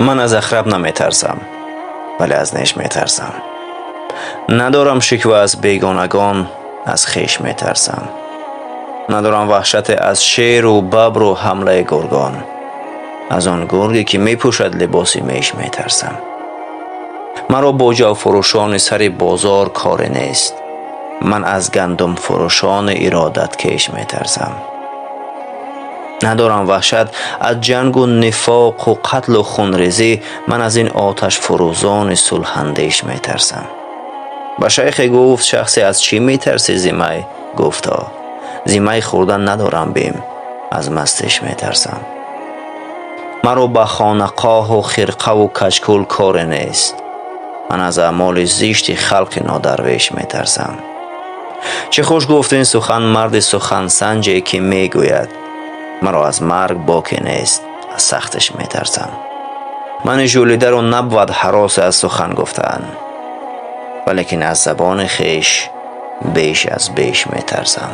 من از عقرب نمیترسم، ولی از نیش میترسم. ندارم شکوه از بیگانگان، از خویش میترسم. ندارم وحشت از شیر و ببر و حمله گرگان، از آن گرگی که میپوشد لباس میش میترسم. مرا با جو فروشان سر بازار کار نیست، من از گندم فروشان ارادت کش میترسم. ندارم وحشت از جنگ و نفاق و قتل و خونریزی، من از این آتش فروزان صلح اندیش میترسم. به شیخ گفت شخصی از چی میترسی زیمی؟ گفتا زیمی خوردن ندارم بیم، از مستش میترسم. مرا به خانقاه و خرقه و کچکول کار نیست، من از اعمال زشت خلق نادرویش میترسم. چه خوش گفت این سخن مرد سخن سنجی که میگوید مرا از مرگ باکی نیست، از سختش میترسم. من ژولیده رو نبود هراس از سخن گفتن، ولیکن از زبان خیش بیش از بیش میترسم.